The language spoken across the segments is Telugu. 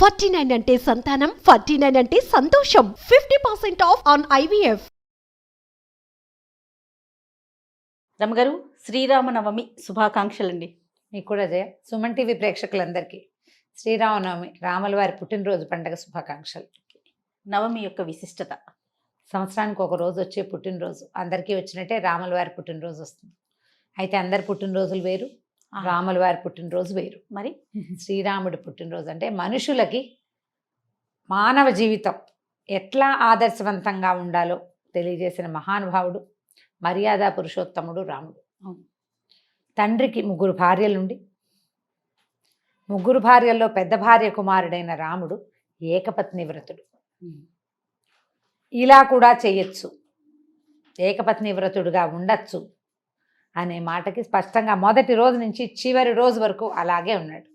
49 అంటే సంతానం, 49 అంటే సంతోషం. 50% ఆఫ్ ఆన్ IVF. రమ్మగారు, శ్రీరామనవమి శుభాకాంక్షలండి. మీకు కూడా జయ. సుమన్ టీవీ ప్రేక్షకులందరికీ శ్రీరామనవమి రాముల వారి పుట్టినరోజు పండుగ శుభాకాంక్షలు. నవమి యొక్క విశిష్టత. సంవత్సరానికి ఒక రోజు వచ్చే పుట్టినరోజు అందరికీ వచ్చినట్టే రాముల వారి పుట్టినరోజు వస్తుంది. అయితే అందరి పుట్టినరోజులు వేరు, రాముల వారి పుట్టినరోజు వేరు. మరి శ్రీరాముడి పుట్టినరోజు అంటే మనుషులకి మానవ జీవితం ఎట్లా ఆదర్శవంతంగా ఉండాలో తెలియజేసిన మహానుభావుడు, మర్యాద పురుషోత్తముడు రాముడు. తండ్రికి 3 భార్యలుండి 3 భార్యల్లో పెద్ద భార్య కుమారుడైన రాముడు ఏకపత్ని వ్రతుడు. ఇలా కూడా చేయొచ్చు, ఏకపత్ని వ్రతుడుగా ఉండొచ్చు అనే మాటకి స్పష్టంగా మొదటి రోజు నుంచి చివరి రోజు వరకు అలాగే ఉన్నాడు.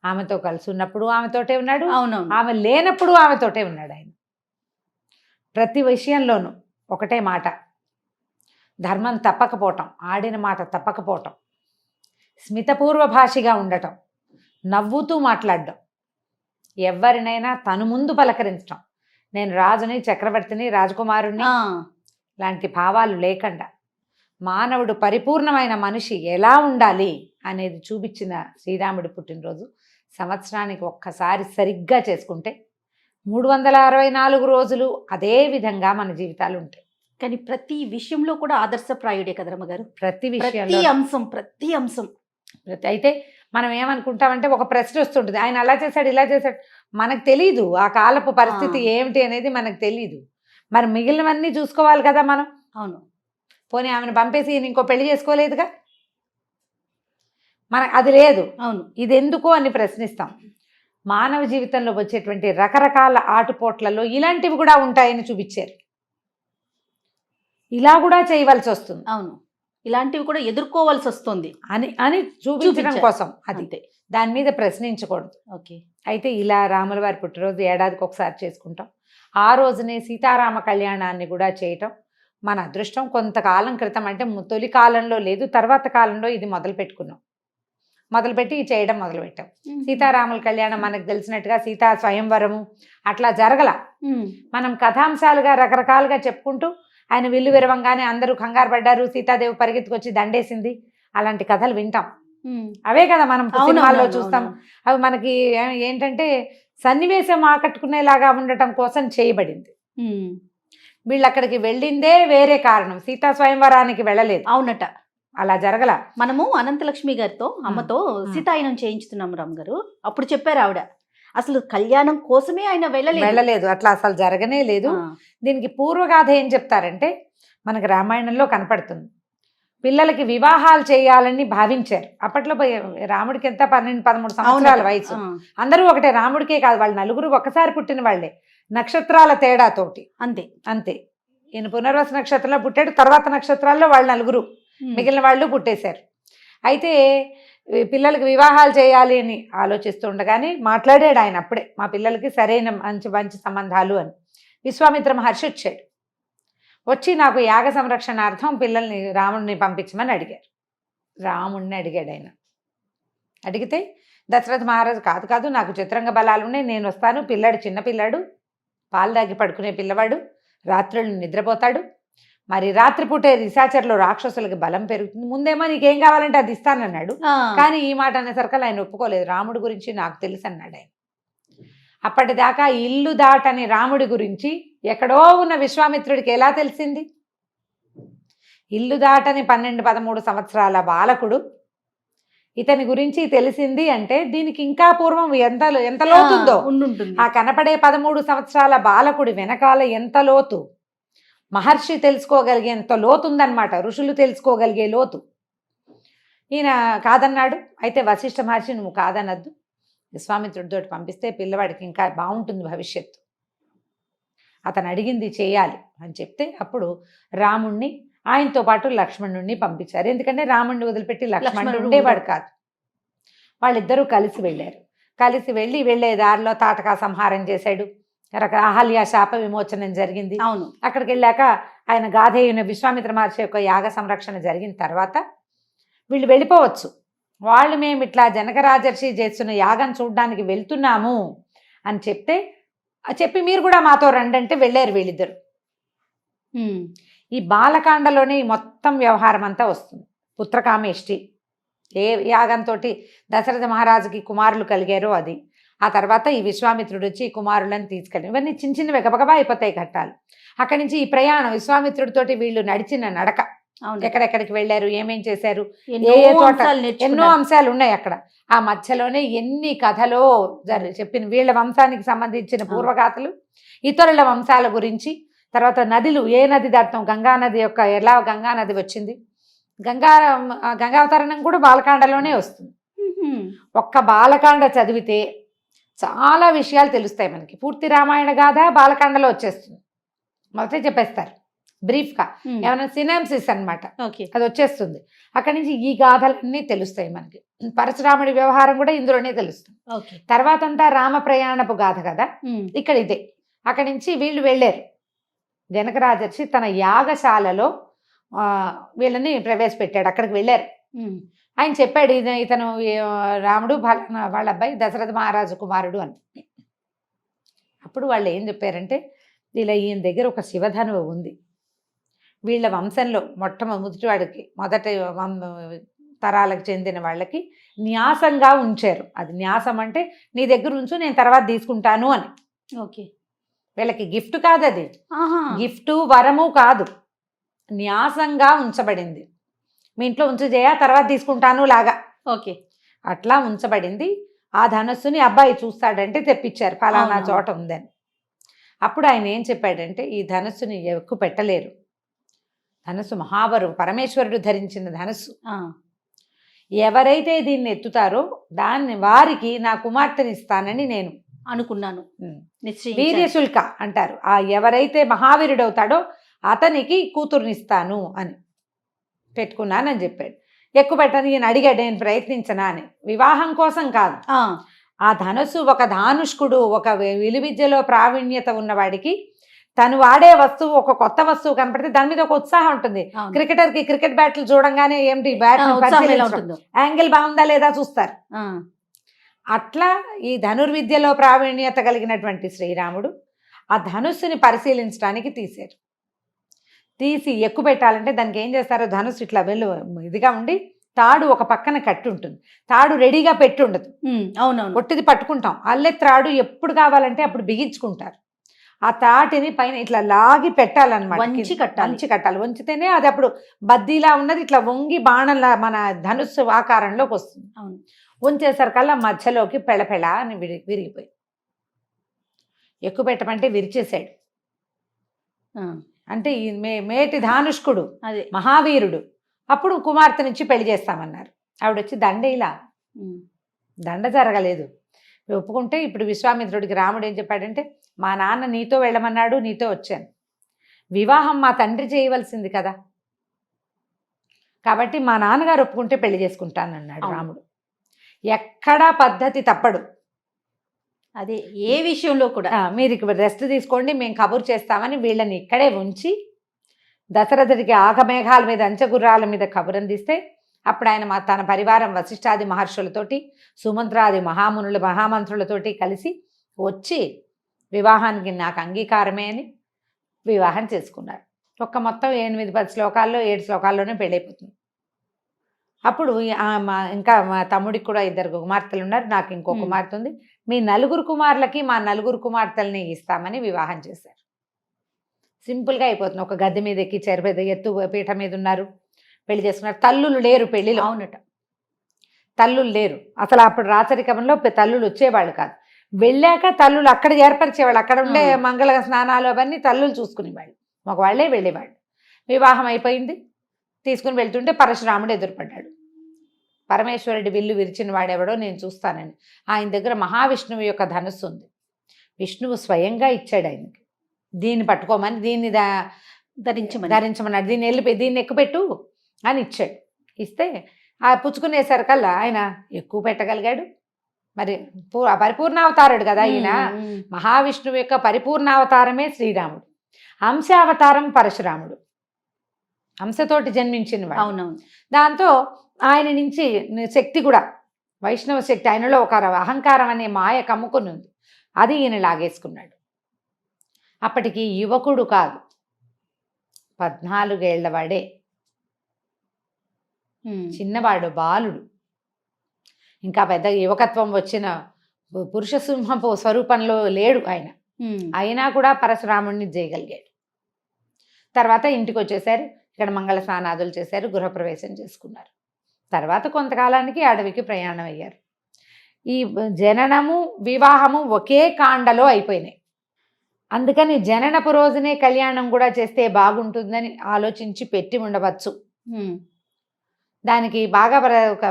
ఆమెతో కలిసి ఉన్నప్పుడు ఆమెతోటే ఉన్నాడు, అవునవును, ఆమె లేనప్పుడు ఆమెతోటే ఉన్నాడు. ఆయన ప్రతి విషయంలోనూ ఒకటే మాట, ధర్మం తప్పకపోవటం, ఆడిన మాట తప్పకపోవటం, స్మితపూర్వ భాషిగా ఉండటం, నవ్వుతూ మాట్లాడడం, ఎవరినైనా తను ముందు పలకరించటం, నేను రాజుని, చక్రవర్తిని, రాజకుమారుణ్ణి లాంటి భావాలు లేకుండా మానవుడు పరిపూర్ణమైన మనిషి ఎలా ఉండాలి అనేది చూపించిన శ్రీరాముడి పుట్టినరోజు సంవత్సరానికి ఒక్కసారి సరిగ్గా చేసుకుంటే 364 రోజులు అదే విధంగా మన జీవితాలు ఉంటాయి. కానీ ప్రతి విషయంలో కూడా ఆదర్శప్రాయుడే కదా రమ్మగారు. ప్రతి ప్రతి విషయంలో అంశం అయితే మనం ఏమనుకుంటామంటే ఒక ప్రశ్న వస్తుంటుంది, ఆయన అలా చేశాడు ఇలా చేశాడు. మనకు తెలీదు ఆ కాలపు పరిస్థితి ఏమిటి అనేది మనకు తెలీదు. మరి మిగిలినవన్నీ చూసుకోవాలి కదా మనం. అవును, పోనీ ఆమెను పంపేసి ఈయన ఇంకో పెళ్లి చేసుకోలేదుగా, మనకు అది లేదు. అవును, ఇది ఎందుకు అని ప్రశ్నిస్తాం. మానవ జీవితంలో వచ్చేటువంటి రకరకాల ఆటుపోట్లలో ఇలాంటివి కూడా ఉంటాయని చూపించారు. ఇలా కూడా చేయవలసి వస్తుంది, అవును, ఇలాంటివి కూడా ఎదుర్కోవాల్సి వస్తుంది అని అని చూపించడం కోసం. అది అంతే, దాని మీద ప్రశ్నించకూడదు. ఓకే. అయితే ఇలా రాముల వారి పుట్టినరోజు ఏడాదికి ఒకసారి చేసుకుంటాం. ఆ రోజునే సీతారామ కళ్యాణాన్ని కూడా చేయటం మన అదృష్టం. కొంతకాలం క్రితం అంటే తొలి కాలంలో లేదు, తర్వాత కాలంలో ఇది మొదలుపెట్టి చేయడం మొదలుపెట్టాం. సీతారాముల కళ్యాణం మనకు తెలిసినట్టుగా సీతా స్వయంవరము అట్లా జరగల. మనం కథాంశాలుగా రకరకాలుగా చెప్పుకుంటూ ఆయన విల్లు విరవంగానే అందరూ కంగారు పడ్డారు, సీతాదేవి పరిగెత్తుకొచ్చి దండేసింది, అలాంటి కథలు వింటాం. అవే కదా మనం సినిమాల్లో చూస్తాం. అవి మనకి ఏంటంటే సన్నివేశం ఆకట్టుకునేలాగా ఉండటం కోసం చేయబడింది. వీళ్ళు అక్కడికి వెళ్ళిందే వేరే కారణం, సీతా స్వయంవరానికి వెళ్ళలేదు. అవునట, అలా జరగల. మనము అనంతలక్ష్మి గారితో అమ్మతో సీతాయనం చేయించుతున్నాం రామ్గారు. అప్పుడు చెప్పారు ఆవిడ, అసలు కళ్యాణం కోసమే ఆయన వెళ్ళలేదు, అట్లా అసలు జరగనే లేదు. దీనికి పూర్వగాథ ఏం చెప్తారంటే మనకు రామాయణంలో కనపడుతుంది. పిల్లలకి వివాహాలు చేయాలని భావించారు. అప్పట్లో రాముడికి ఎంత 12-13 సంవత్సరాల వయసు. అందరూ ఒకటే, రాముడికే కాదు, వాళ్ళు నలుగురు ఒక్కసారి పుట్టిన వాళ్ళే, నక్షత్రాల తేడాతోటి. అంతే ఈయన పునర్వసు నక్షత్రంలో పుట్టాడు, తర్వాత నక్షత్రాల్లో వాళ్ళు నలుగురు, మిగిలిన వాళ్ళు పుట్టేశారు. అయితే పిల్లలకి వివాహాలు చేయాలి అని ఆలోచిస్తూ ఉండగానే మాట్లాడాడు ఆయన అప్పుడే, మా పిల్లలకి సరైన మంచి సంబంధాలు అని. విశ్వామిత్ర మహర్షి వచ్చాడు. వచ్చి నాకు యాగ సంరక్షణార్థం పిల్లల్ని రాముడిని పంపించమని అడిగారు. రాముడిని అడిగాడు ఆయన. అడిగితే దశరథ మహారాజు కాదు నాకు చిత్రంగ బలాలు ఉన్నాయి, నేను వస్తాను, పిల్లాడు చిన్నపిల్లాడు, పాలు దాగి పడుకునే పిల్లవాడు, రాత్రులు నిద్రపోతాడు, మరి రాత్రిపూటే రిసాచర్లో రాక్షసులకి బలం పెరుగుతుంది, ముందేమో నీకేం కావాలంటే అది ఇస్తానన్నాడు. కానీ ఈ మాట అనేసరికి ఆయన ఒప్పుకోలేదు. రాముడి గురించి నాకు తెలుసు అన్నాడు ఆయన. అప్పటిదాకా ఇల్లు దాటని రాముడి గురించి ఎక్కడో ఉన్న విశ్వామిత్రుడికి ఎలా తెలిసింది? ఇల్లు దాటని 12-13 సంవత్సరాల బాలకుడు ఇతని గురించి తెలిసింది అంటే దీనికి ఇంకా పూర్వం ఎంత లోతుందో. ఆ కనపడే 13 సంవత్సరాల బాలకుడి వెనకాల ఎంత లోతు, మహర్షి తెలుసుకోగలిగేంత లోతుందన్నమాట, ఋషులు తెలుసుకోగలిగే లోతు. ఈయన కాదన్నాడు. అయితే వశిష్ఠ మహర్షి నువ్వు కాదనద్దు, విశ్వామిత్రుడితో పంపిస్తే పిల్లవాడికి ఇంకా బాగుంటుంది భవిష్యత్తు, అతను అడిగింది చేయాలి అని చెప్తే అప్పుడు రాముణ్ణి ఆయనతో పాటు లక్ష్మణుణ్ణి పంపించారు. ఎందుకంటే రాముణ్ణి వదిలిపెట్టి లక్ష్మణుడు ఉండేవాడు కాదు. వాళ్ళిద్దరూ కలిసి వెళ్ళారు. కలిసి వెళ్ళే దారిలో తాటకా సంహారం చేశాడు, అహల్య శాప విమోచనం జరిగింది. అవును, అక్కడికి వెళ్ళాక ఆయన గాధేయుని విశ్వామిత్ర మహర్షి యొక్క యాగ సంరక్షణ జరిగిన తర్వాత వీళ్ళు వెళ్ళిపోవచ్చు. వాళ్ళు మేము ఇట్లా జనక రాజర్షి చేస్తున్న యాగం చూడడానికి వెళ్తున్నాము అని చెప్పి మీరు కూడా మాతో రండి అంటే వెళ్ళారు వీళ్ళిద్దరు. ఈ బాలకాండలోనే ఈ మొత్తం వ్యవహారం అంతా వస్తుంది. పుత్రకామేష్టి ఏ యాగంతో దశరథ మహారాజుకి కుమారులు కలిగారో అది. ఆ తర్వాత ఈ విశ్వామిత్రుడు వచ్చి ఈ కుమారులను తీసుకెళ్ళి ఇవన్నీ చిన్న చిన్నవి గబగబా అయిపోతాయి ఘట్టాలు. అక్కడి నుంచి ఈ ప్రయాణం విశ్వామిత్రుడితోటి వీళ్ళు నడిచిన నడక, ఎక్కడెక్కడికి వెళ్ళారు, ఏమేం చేశారు, ఏ ఏ చోట ఎన్నో అంశాలు ఉన్నాయి అక్కడ. ఆ మధ్యలోనే ఎన్ని కథలో చెప్పిన వీళ్ళ వంశానికి సంబంధించిన పూర్వగాథలు, ఇతరుల వంశాల గురించి, తర్వాత నదులు ఏ నది దాటుతాం, గంగా నది యొక్క ఎలా గంగా నది వచ్చింది, గంగావతరణం కూడా బాలకాండలోనే వస్తుంది. ఒక్క బాలకాండ చదివితే చాలా విషయాలు తెలుస్తాయి మనకి. పూర్తి రామాయణ గాథ బాలకాండలో వచ్చేస్తుంది. మొదట చెప్పేస్తారు బ్రీఫ్గా, ఏమైనా సినాప్సిస్ అన్నమాట, అది వచ్చేస్తుంది. అక్కడి నుంచి ఈ గాథలన్నీ తెలుస్తాయి మనకి. పరశురాముడి వ్యవహారం కూడా ఇందులోనే తెలుస్తుంది. తర్వాత అంతా రామ ప్రయాణపు గాథ కదా, ఇక్కడ ఇదే. అక్కడి నుంచి వీళ్ళు వెళ్ళారు. జనక రాజర్షి తన యాగశాలలో వీళ్ళని ప్రవేశపెట్టాడు. అక్కడికి వెళ్ళారు. ఆయన చెప్పాడు ఇతను రాముడు వాళ్ళ అబ్బాయి దశరథ మహారాజు కుమారుడు అని. అప్పుడు వాళ్ళు ఏం చెప్పారంటే, ఇలా ఈయన దగ్గర ఒక శివధనువు ఉంది, వీళ్ళ వంశంలో మొదటి తరాలకు చెందిన వాళ్ళకి న్యాసంగా ఉంచారు. అది న్యాసం అంటే నీ దగ్గర ఉంచు, నేను తర్వాత తీసుకుంటాను అని. ఓకే, వీళ్ళకి గిఫ్ట్ కాదు, అది గిఫ్టు వరము కాదు, న్యాసంగా ఉంచబడింది. మీ ఇంట్లో ఉంచు చేయ, తర్వాత తీసుకుంటాను లాగా. ఓకే, అట్లా ఉంచబడింది. ఆ ధనస్సుని అబ్బాయి చూస్తాడంటే తెప్పించారు, ఫలానా చోట ఉందని. అప్పుడు ఆయన ఏం చెప్పాడంటే, ఈ ధనస్సుని ఎక్కువ పెట్టలేరు, ధనస్సు మహాబరువు, పరమేశ్వరుడు ధరించిన ధనస్సు. ఎవరైతే దీన్ని ఎత్తుతారో వారికి నా కుమార్తెని ఇస్తానని నేను అనుకున్నాను. వీర్యశుల్క అంటారు. ఆ ఎవరైతే మహావీరుడు అవుతాడో అతనికి కూతుర్నిస్తాను అని పెట్టుకున్నానని చెప్పాడు. ఎక్కువ పెట్టని ఈయన అడిగాడు, నేను ప్రయత్నించనా అని. వివాహం కోసం కాదు, ఆ ధనస్సు ఒక ధానుష్కుడు, ఒక విలువిద్యలో ప్రావీణ్యత ఉన్నవాడికి తను వాడే వస్తువు, ఒక కొత్త వస్తువు కనపడితే దాని మీద ఒక ఉత్సాహం ఉంటుంది. క్రికెటర్ కి క్రికెట్ బ్యాట్లు చూడంగానే ఏమిటి బ్యాట్ యాంగిల్ బాగుందా లేదా చూస్తారు. అట్లా ఈ ధనుర్విద్యలో ప్రావీణ్యత కలిగినటువంటి శ్రీరాముడు ఆ ధనుస్సుని పరిశీలించడానికి తీసి ఎక్కువ పెట్టాలంటే దానికి ఏం చేస్తారో, ధనుస్సు ఇట్లా ఇదిగా ఉండి తాడు ఒక పక్కన కట్టి ఉంటుంది, తాడు రెడీగా పెట్టి ఉండదు. అవునవును, ఒట్టిది పట్టుకుంటాం. అల్లె తాడు ఎప్పుడు కావాలంటే అప్పుడు బిగించుకుంటారు. ఆ తాటిని పైన ఇట్లా లాగి పెట్టాలన్నమాట, వంచి కట్టాలి. వంచితేనే అది అప్పుడు బద్దీలా ఉన్నది ఇట్లా వంగి బాణంలా మన ధనుస్సు ఆకారంలోకి వస్తుంది. వంచేసరికల్లా మధ్యలోకి పెళపెళ అని విరిగిపోయి, ఎక్కువ పెట్టమంటే విరిచేశాడు. అంటే ఈ మేటి ధానుష్కుడు, మహావీరుడు. అప్పుడు కుమార్తె నుంచి పెళ్లి చేస్తామన్నారు. ఆవిడొచ్చి దండేలా, దండ జరగలేదు. ఒప్పుకుంటే ఇప్పుడు విశ్వామిత్రుడికి రాముడు ఏం చెప్పాడంటే, మా నాన్న నీతో వెళ్ళమన్నాడు, నీతో వచ్చాను. వివాహం మా తండ్రి చేయవలసింది కదా, కాబట్టి మా నాన్నగారు ఒప్పుకుంటే పెళ్లి చేసుకుంటానన్నాడు రాముడు. ఎక్కడా పద్ధతి తప్పడు. అదే ఏ విషయంలో కూడా మీరు ఇక్కడ రెస్ట్ తీసుకోండి, మేము కబురు చేస్తామని వీళ్ళని ఇక్కడే ఉంచి దశరథుడికి ఆగమేఘాల మీద అంచెగుర్రాల మీద కబురు అందిస్తే అప్పుడు ఆయన తన పరివారం వశిష్ఠాది మహర్షులతోటి సుమంత్రాది మహామంత్రులతోటి కలిసి వచ్చి వివాహానికి నాకు అంగీకారమే అని వివాహం చేసుకున్నారు. మొత్తం 8-10 శ్లోకాల్లో 7 శ్లోకాల్లోనే పెళ్ళైపోతుంది. అప్పుడు ఇంకా మా తమ్ముడికి కూడా 2 కుమార్తెలు ఉన్నారు, నాకు ఇంకో కుమార్తె ఉంది, మీ 4 కుమారులకి మా 4 కుమార్తెల్ని ఇస్తామని వివాహం చేశారు. సింపుల్గా అయిపోతుంది. ఒక గద్దె మీద ఎక్కి చెరపేద ఎత్తు పీఠ మీద ఉన్నారు, పెళ్లి చేసుకున్నారు. తల్లులు లేరు పెళ్లిలో. అవునట, తల్లులు లేరు అసలు. అప్పుడు రాచరికంలో తల్లులు వచ్చేవాళ్ళు కాదు. వెళ్ళాక తల్లులు అక్కడ ఏర్పరిచేవాళ్ళు. అక్కడ ఉండే మంగళ స్నానాలు అవన్నీ తల్లులు చూసుకునేవాళ్ళు, మగవాళ్లే వెళ్ళేవాళ్ళు. వివాహం అయిపోయింది, తీసుకుని వెళ్తుంటే పరశురాముడు ఎదురుపడ్డాడు. పరమేశ్వరుడి విల్లు విరిచిన వాడెవడో నేను చూస్తానని. ఆయన దగ్గర మహావిష్ణువు యొక్క ధనుస్సు ఉంది. విష్ణువు స్వయంగా ఇచ్చాడు ఆయనకి, దీన్ని పట్టుకోమని, దీన్ని ధరించమన్నాడు, దీన్ని ఎక్కుపెట్టు అని ఇచ్చాడు. ఇస్తే ఆ పుచ్చుకునేసరికల్లా ఆయన ఎక్కువ పెట్టగలిగాడు. మరి పరిపూర్ణావతారుడు కదా ఈయన. మహావిష్ణువు యొక్క పరిపూర్ణావతారమే శ్రీరాముడు, అంశావతారం పరశురాముడు, అంశతోటి జన్మించిన వాడు. అవునవును. దాంతో ఆయన నుంచి శక్తి కూడా వైష్ణవ శక్తి ఆయనలో ఒక అహంకారం అనే మాయ కమ్ముకొని ఉంది. అది ఈయన లాగేసుకున్నాడు. అప్పటికి యువకుడు కాదు, 14 ఏళ్ల వాడే, చిన్నవాడు, బాలుడు. ఇంకా పెద్ద యువకత్వం వచ్చిన పురుష సింహపు స్వరూపంలో లేడు ఆయన. అయినా కూడా పరశురాముడిని చేయగలిగాడు. తర్వాత ఇంటికి వచ్చేసారు. ఇక్కడ మంగళ స్నానాదులు చేశారు, గృహప్రవేశం చేసుకున్నారు. తర్వాత కొంతకాలానికి అడవికి ప్రయాణం అయ్యారు. ఈ జననము వివాహము ఒకే కాండలో అయిపోయినాయి. అందుకని జననపు రోజునే కళ్యాణం కూడా చేస్తే బాగుంటుందని ఆలోచించి పెట్టి ఉండవచ్చు. దానికి బాగా ఒక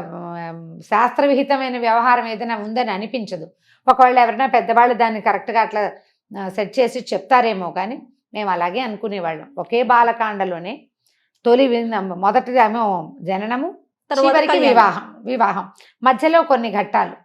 శాస్త్రవిహితమైన వ్యవహారం ఏదైనా ఉందని అనిపించదు. ఒకవేళ ఎవరైనా పెద్దవాళ్ళు దాన్ని కరెక్ట్గా అట్లా సెట్ చేసి చెప్తారేమో, కానీ మేము అలాగే అనుకునేవాళ్ళం. ఒకే బాలకాండలోనే మొదటిదేమో జననము, చివరికి వివాహం మధ్యలో కొన్ని ఘట్టాలు.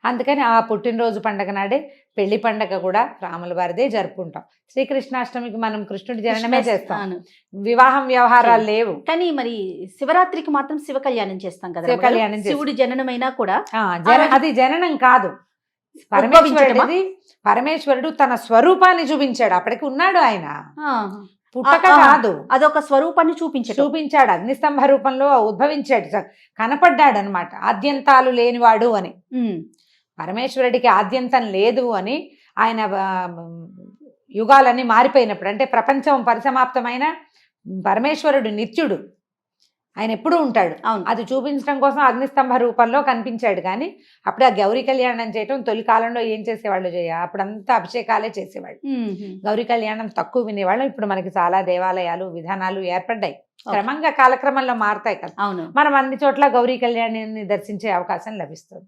అందుకని ఆ పుట్టినరోజు పండగ నాడే పెళ్లి పండగ కూడా రాముల వారిదే జరుపుకుంటాం. శ్రీకృష్ణాష్టమికి మనం కృష్ణుడి జననమే చేస్తాం, వివాహం వ్యవహారాలు లేవు. కానీ మరి శివరాత్రికి మాత్రం శివ కళ్యాణం చేస్తాం కదా. శివ కళ్యాణం, శివుడి జననమైనా కూడా అది జననం కాదు, పరమేశ్వరుడు తన స్వరూపాన్ని చూపించాడు. అప్పటికి ఉన్నాడు ఆయన, పుట్టక కాదు, అదొక స్వరూపాన్ని చూపించాడు. అగ్నిస్తంభ రూపంలో ఉద్భవించాడు, కనపడ్డాడు అనమాట. ఆద్యంతాలు లేనివాడు అని. పరమేశ్వరుడికి ఆద్యంతం లేదు అని ఆయన యుగాలన్నీ మారిపోయినప్పుడు, అంటే ప్రపంచం పరిసమాప్తమైన పరమేశ్వరుడు నిత్యుడు, ఆయన ఎప్పుడూ ఉంటాడు. అది చూపించడం కోసం అగ్నిస్తంభ రూపంలో కనిపించాడు. కానీ అప్పుడు ఆ గౌరీ కళ్యాణం చేయటం తొలి కాలంలో ఏం చేసేవాళ్ళు అప్పుడంతా అభిషేకాలే చేసేవాళ్ళు. గౌరీ కళ్యాణం తక్కువ వినేవాళ్ళం. ఇప్పుడు మనకి చాలా దేవాలయాలు విధానాలు ఏర్పడ్డాయి, క్రమంగా కాలక్రమంలో మారుతాయి కదా. మనం అన్ని చోట్ల గౌరీ కళ్యాణాన్ని దర్శించే అవకాశం లభిస్తుంది.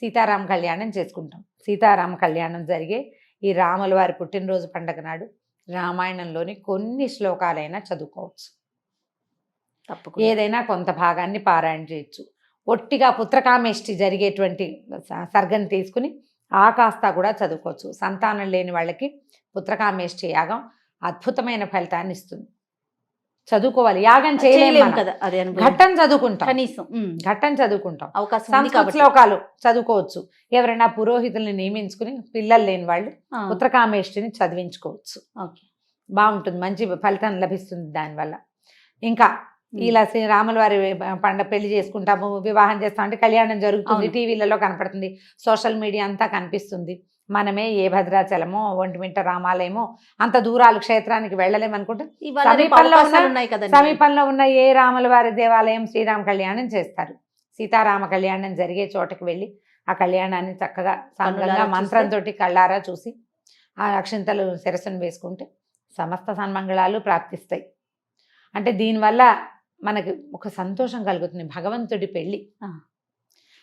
సీతారామ కళ్యాణం చేసుకుంటాం. సీతారామ కళ్యాణం జరిగే ఈ రాముల వారి పుట్టినరోజు పండగ నాడు రామాయణంలోని కొన్ని శ్లోకాలైనా చదువుకోవచ్చు. ఏదైనా కొంత భాగాన్ని పారాయణ చేయొచ్చు. ఒట్టిగా పుత్రకామేష్టి జరిగేటువంటి సర్గం తీసుకుని ఆ కాస్త కూడా చదువుకోవచ్చు. సంతానం లేని వాళ్ళకి పుత్రకామేష్టి యాగం అద్భుతమైన ఫలితాన్ని ఇస్తుంది. చదువుకోవాలి, యాగం చేయలేము కదా, ఘట్టం చదువుకుంటాం, కనీసం ఘట్టం చదువుకుంటాం. సంస్కృత శ్లోకాలు చదువుకోవచ్చు. ఎవరైనా పురోహితుల్ని నియమించుకుని పిల్లలు లేని వాళ్ళు పుత్రకామేష్టిని చదివించుకోవచ్చు. బాగుంటుంది, మంచి ఫలితం లభిస్తుంది దానివల్ల. ఇంకా ఇలా శ్రీరాముల వారి పండగ పెళ్లి చేసుకుంటాము, వివాహం చేస్తాం అంటే కళ్యాణం జరుగుతుంది, టీవీలలో కనపడుతుంది, సోషల్ మీడియా అంతా కనిపిస్తుంది. మనమే ఏ భద్రాచలమో ఒంటిమిట్ట రామాలయమో అంత దూరాలు క్షేత్రానికి వెళ్ళలేమనుకుంటే సమీపంలో ఉన్న ఏ రాముల వారి దేవాలయం శ్రీరామ కళ్యాణం చేస్తారు. సీతారామ కళ్యాణం జరిగే చోటకి వెళ్ళి ఆ కళ్యాణాన్ని చక్కగా సాంగంగా మంత్రంతో కళ్ళారా చూసి ఆ అక్షింతలు శిరస్సును వేసుకుంటే సమస్త సన్మంగళాలు ప్రాప్తిస్తాయి. అంటే దీనివల్ల మనకి ఒక సంతోషం కలుగుతుంది. భగవంతుడి పెళ్ళి,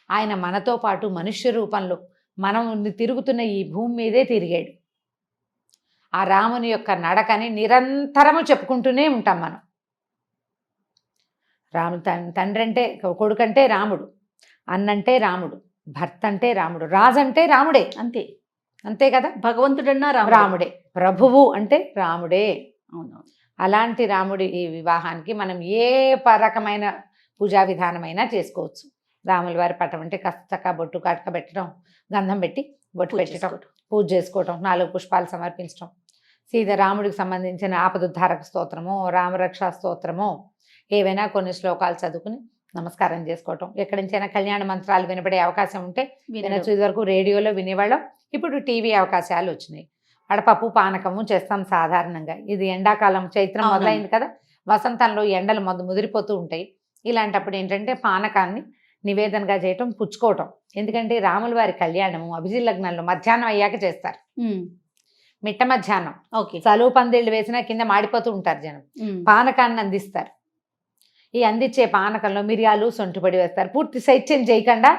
ఆయన మనతో పాటు మనుష్య రూపంలో మనం తిరుగుతున్న ఈ భూమి మీదే తిరిగాడు. ఆ రాముని యొక్క నడకని నిరంతరము చెప్పుకుంటూనే ఉంటాం మనం. తండ్రి అంటే కొడుకంటే రాముడు, అన్నంటే రాముడు, భర్త అంటే రాముడు, రాజు అంటే రాముడే, అంతే కదా. భగవంతుడన్నా రాముడే, ప్రభువు అంటే రాముడే. అలాంటి రాముడి ఈ వివాహానికి మనం ఏ రకమైన పూజా విధానమైనా చేసుకోవచ్చు. రాముల వారి పటం అంటే చక్కగా బొట్టు కాటక పెట్టడం, గంధం పెట్టి బొట్టు పెట్టడం, పూజ చేసుకోవటం, 4 పుష్పాలు సమర్పించడం, సీతారాముడికి సంబంధించిన ఆపదుద్ధారక స్తోత్రమో రామరక్షా స్తోత్రమో ఏవైనా కొన్ని శ్లోకాలు చదువుకుని నమస్కారం చేసుకోవటం. ఎక్కడి నుంచైనా కళ్యాణ మంత్రాలు వినపడే అవకాశం ఉంటే వినొచ్చు. ఇదివరకు రేడియోలో వినేవాళ్ళం, ఇప్పుడు టీవీ అవకాశాలు వచ్చినాయి. వడపప్పు పానకము చేస్తాం సాధారణంగా. ఇది ఎండాకాలం, చైత్రం మొదలైంది కదా, వసంతంలో ఎండలు ముదిరిపోతూ ఉంటాయి. ఇలాంటప్పుడు ఏంటంటే పానకాన్ని నివేదనగా చేయటం, పుచ్చుకోవటం. ఎందుకంటే రాముల వారి కళ్యాణము అభిజిత్ లగ్నంలో మధ్యాహ్నం అయ్యాక చేస్తారు, మిట్ట మధ్యాహ్నం. చలువు పందిళ్ళు వేసినా కింద మాడిపోతూ ఉంటారు జనం. పానకాన్ని అందిస్తారు. ఈ అందించే పానకంలో మిరియాలు సొంటిపొడి వేస్తారు. పూర్తి శైత్యం చేయకుండా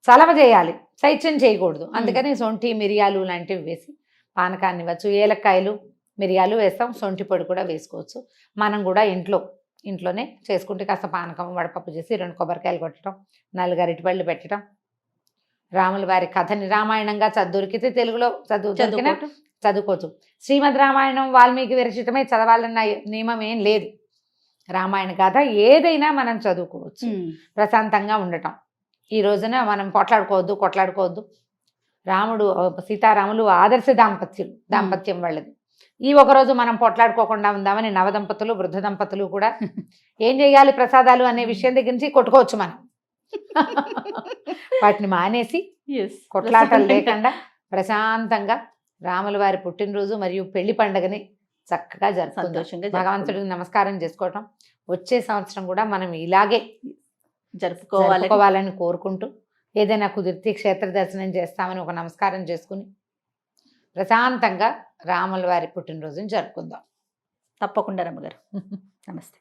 చలవ చేయాలి, శైత్యం చేయకూడదు. అందుకని సొంటి మిరియాలు లాంటివి వేసి పానకాన్ని ఇవ్వచ్చు. ఏలక్కాయలు మిరియాలు వేస్తాం, సొంటి పొడి కూడా వేసుకోవచ్చు. మనం కూడా ఇంట్లోనే చేసుకుంటే కాస్త పానకం వడపప్పు చేసి 2 కొబ్బరికాయలు కొట్టడం, 4 అరటిపళ్ళు పెట్టడం, రాముల వారి కథని రామాయణంగా దొరికితే తెలుగులో చదువుకోవచ్చు. శ్రీమద్ రామాయణం వాల్మీకి విరచితమే చదవాలన్న నియమం ఏం లేదు. రామాయణ గాథ ఏదైనా మనం చదువుకోవచ్చు, ప్రశాంతంగా ఉండటం. ఈ రోజున మనం కొట్లాడుకోవద్దు. రాముడు సీతారాములు ఆదర్శ దాంపత్యం వాళ్ళది. ఈ ఒకరోజు మనం పొట్లాడుకోకుండా ఉందామని నవదంపతులు వృద్ధ దంపతులు కూడా ఏం చేయాలి ప్రసాదాలు అనే విషయం దగ్గర నుంచి కొట్టుకోవచ్చు మనం. వాటిని మానేసి కొట్లాటలు లేకుండా ప్రశాంతంగా రాముల వారి పుట్టినరోజు మరియు పెళ్లి పండుగని చక్కగా సంతోషంగా భగవంతుడికి నమస్కారం చేసుకోవటం. వచ్చే సంవత్సరం కూడా మనం ఇలాగే జరుపుకోవాలని జరుపుకోవాలని కోరుకుంటూ, ఏదైనా కుదిరితే క్షేత్ర దర్శనం చేస్తామని ఒక నమస్కారం చేసుకుని ప్రశాంతంగా రాముల వారి పుట్టినరోజుని జరుపుకుందాం. తప్పకుండా రమ్మగారు. నమస్తే.